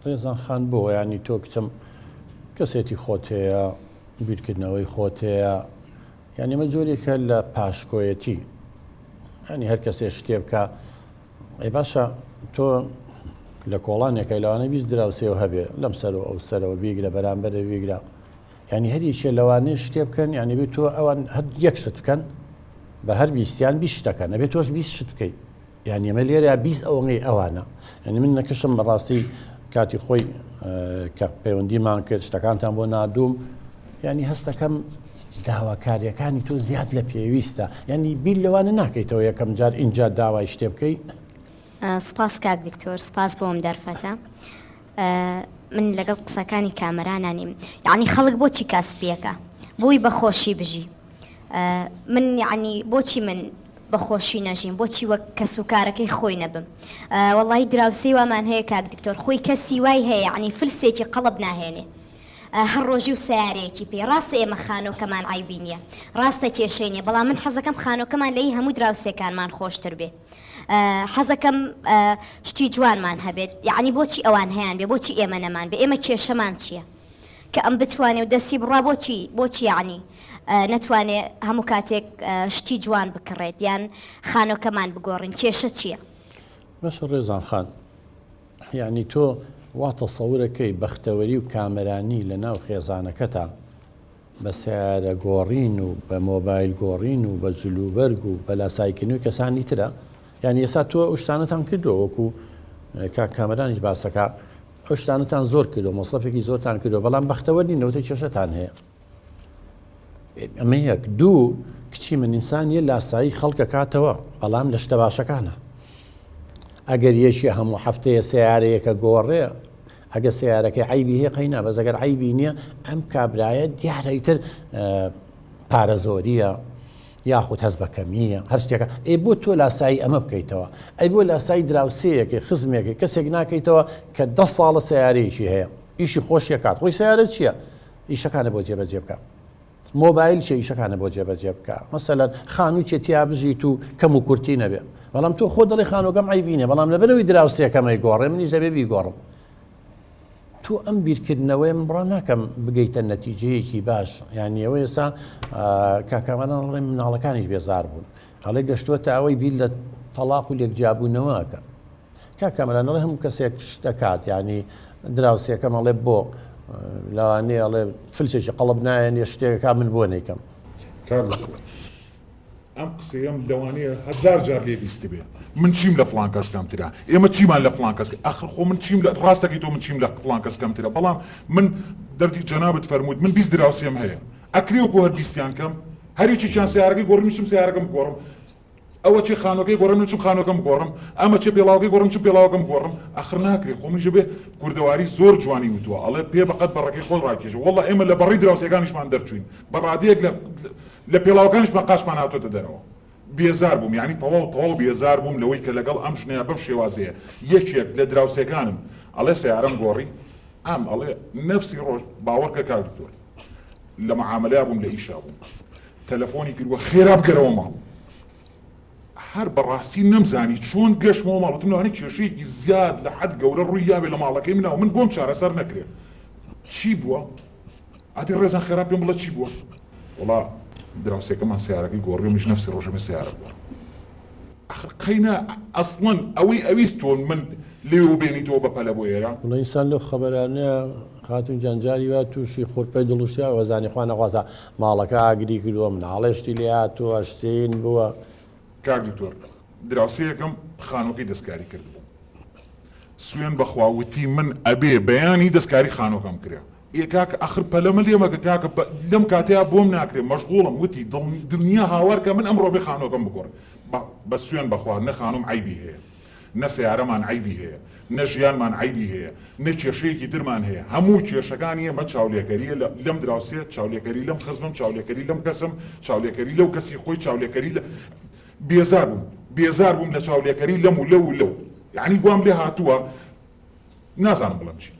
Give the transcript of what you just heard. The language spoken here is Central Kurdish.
ڕێزان خان بۆ ینی تۆ کچم کەسێتی خۆت هەیە بیرکردنەوەی خۆت هەیە ینی ئەمە جۆرێکە لە پاشکۆیەتی ینی هەر کەسێ شتێ بکە ئەی باشە تۆ لە کۆڵانێکە لەوانە بیست دراوسێەوە هەبێ لەم سەر و ئەو سەرەوە بیگرە بەرامبەرە بیگرە ینی هەریشێ لەوانەیە شتێ بکەن ینی بێت تۆ ئەوان هەر یەک شت بکەن بە هەر بیستیان بیست شتەکەن نەبێت تۆش بیست شت بکەیت یعنی ئەمە لێرە بیست ئەوەی ئەوانە ینی من نەکەشم بەڕاستی کاتی خۆی کە پەیوەندیمان کرد شتەکانتان بۆ نادوم ینی هەستەکەم داواکاریەکانی تۆ زیاد لە پێویستە ینی بیر لەوانە ناکەیتەوە یەکەم جار اینجا داوای شتێ بکەیت. سپاس کاک دکتۆر سپاس بۆم دەرفەتە من لەگەڵ قسەکانی کامەرانانیم یعنی خەڵک بۆچی کاسپیەکە بۆی بەخۆشی بژی من یعنی بۆچی من بەخۆشی نەژیم بۆچی وەک کەس و کارەکەی خۆی نەبم وەڵی دراوسەی وامان هەیە کاک دکتۆر خۆی کەسی وای هەیە یعنی فلسێکی قەڵب ناهێنێ هەر ڕۆژی و سیارەیەکی پێ ڕاستە ئێمە خانۆکەمان عیبی نییە ڕاستە کێشەی نیە بەڵام من حەزەکەم خانۆکەمان لەی هەموو دراوسێکانمان خۆشتر بێ حەزەکەم شتی جوانمان هەبێت یعنی بۆچی ئەوان هەیەیان بێ بۆچی ئێمە نەمان بێ ئێمە کێشەمان چییە کە ئەم بتوانێ و دەستی بڕا بۆچی یعنی نەتوانێ هەموو کاتێک شتی جوان بکڕێت یان خانۆکەمان بگۆڕین کێشە چییە؟ بەشە ڕێزان خان یعنی تۆ واتە سەورەکەی بەختەوەری و کامەرانی لە ناو خێزانەکەتە بە سیارە گۆڕین و بە مۆبایل گۆڕین و بە جلوبەرگ و بە لاسایکردنی و کەسانی ترە یعنی ئێستا تۆ ئەو شتانەتان کردو وەکو کامەرانیش باسەکە ئەو شتانتان زۆر کردو مەسڵەفێکی زۆرتان کردو بەڵام بەختەوەر نینەوەی کێشەتان هەیە ئەمە یەک دوو کچی من ئینسانیە لاسایی خەڵکە کاتەوە بەڵام لە شتە باشەکانە ئەگەر یەکی هەموو هەفتەیە سیارەیەکە گۆڕێ ئەگە سیارەکەی عیبی هەیە قەینا بەس ئەگەر عیبی نییە ئەم کابرایە دیارەیتر پارە زۆریە یاخود هەست بە کەمیە هەر شتێکە ئەی بۆ تۆ لاسایی ئەمە بکەیتەوە ئەی بۆ لاسایی دراوسەیەکی خزمێکی کەسێک ناکەیتەوە کە 10 ساڵە سیارەیەکی هەیە ئیشی خۆشیە کات خۆی سیارە چییە؟ ئیشەکانە بۆ جێبەجێ بکە مۆبایل چێ ئیشەکانە بۆ جێبەجێ بکە مەسەلەن خانووی تیا بژیت و کەم و کورتی نەبێ بەڵام تۆ خۆ دڵی خانۆکەم عیبینە بەڵام لەبەرەوەی دراوسێکەمەی گۆڕێ منیش دەبێ بیگۆڕم تۆ ئەم بیرکردنەوەی من بڕا ناکەم بگەیتە نەتیجەیەکی باش یعنی ئەوە ئێستا کاکەمانان ڕێ مناڵەکانیش بێزار بوون هەڵێ گەشتووەتە ئەوەی بیر لە تەلاق و لێکجیابوونەوەکە کاکەمەران ڕێ هەموو کەسێک شتەکات یعنی دراوسێکەم ئەڵێ بۆ لەوانەیە ئەڵێ فلسێکی قەڵب نایەنێ شتێکەکە من بۆ نەیکەم ئەم قسەیەم لەوانەیە 1000 جار لێ بیستی بێ من چیم لە فڵان کەس کەمترە ئێمە چیمان لە فڵان کەس ئاخر خۆ من چیم لە ڕاستەکەی تۆ من چیم لە فڵان کەس کەمترە بەڵام من دەردی جەنابەت فەرمووت من 20 دراوسێم هەیە ئەکرێ وەکو هەر 20یان کەم هەریەکێکیان سیارەکەی گۆڕم چم سیارەکەم گۆڕم ئەوە چی خانۆکەی گۆڕم چم خانۆکەم گۆڕم ئەمە چێ پێڵاوەکەی گۆڕم چم پێڵاوەکەم گۆڕم ئاخر ناکرێ خۆ منیش بێ کوردەواری زۆر جوانی وتووە ئەڵێ پێ بەقەت بەڕەکەی خۆی ڕاکێژە وەڵڵا ئێمە لە بەڕی دراوسەکانیشمان دەرچوین بەڕادەیەک لە پێڵاوەکانیشمان قاشمان هاتۆتە دەرەوە بێزار بووم یعنی تەواو بێزار بووم لەوەی کە لەگەڵ ئەم ژنەیە بەم شێوازەیە یەکێک لە دراوسەکانم ئەڵێ سیارەم گۆڕی ئەم ئەڵێ نەفسی ڕۆژ باوەڕکە کاک دکتۆر لە معاملەیە بووم لە ئیشا بووم تەلەفۆنی کردووە خێرا بگەرەوە ماڵ هەر بەڕاستی نەمزانی چۆن گەشتمەوە ماڵەتم لەوانەیە کێشەیەکی زیاد لە حەد گەورە ڕووی یابێ لە ماڵەکەی منەوە من بۆم چارەسەر نەکرێ چی بووە؟ ئاتی ڕێزان خێرا پێم بڵێ چی بووە؟ وڵا دراوسێکەمان سیارەکەی گۆڕی منیش نەفسی ڕۆژەمە سیارە گۆڕم ئاخر قەینا ئەسڵەن ئەویست تۆ من لێو بێنیتەوە بەپەلە بۆ ئێرە وڵا ئینسان لەو خەبەرانەیە خاتون جانجاری وا تووشی خۆرپەی دڵوسیا وەزانی خوا نەخوازە ماڵەکە ئاگری کردووە مناڵێشتی لێ هاتووە شتین بووە کاک دکتۆر دراوسەیەکەم خانۆکەی دەستکاری کردبوو سوێن بەخواوتی من ئەبێ بەیانی دەستکاری خانۆکەم کرێ ئێکاک ئەخر پەلەمە لێمەکە کاکە لەم کاتەیە بۆم ناکرێ مەشغوڵم وتی دڵنیا هاوارکە من ئەمڕۆ بێ خانۆکەم بگۆڕ بە سوێن بەخوا نە خانۆم عیبی هەیە نە سیارەمان عیبی هەیە نە ژیانمان عیبی هەیە نە کێشەیەکی درمان هەیە هەموو کێشەکانی ئێمە چاولێکەریە لەم دراوسێ چاولێکەری لەم خزمم چاولێکەری لەم کەسم چاولێکەری لەو کەسی خۆی چاولێکەری بێزار بووم لە چاولێکەری لەم و لەو یعنی بۆم لێ هاتووە نازانم بڵم چی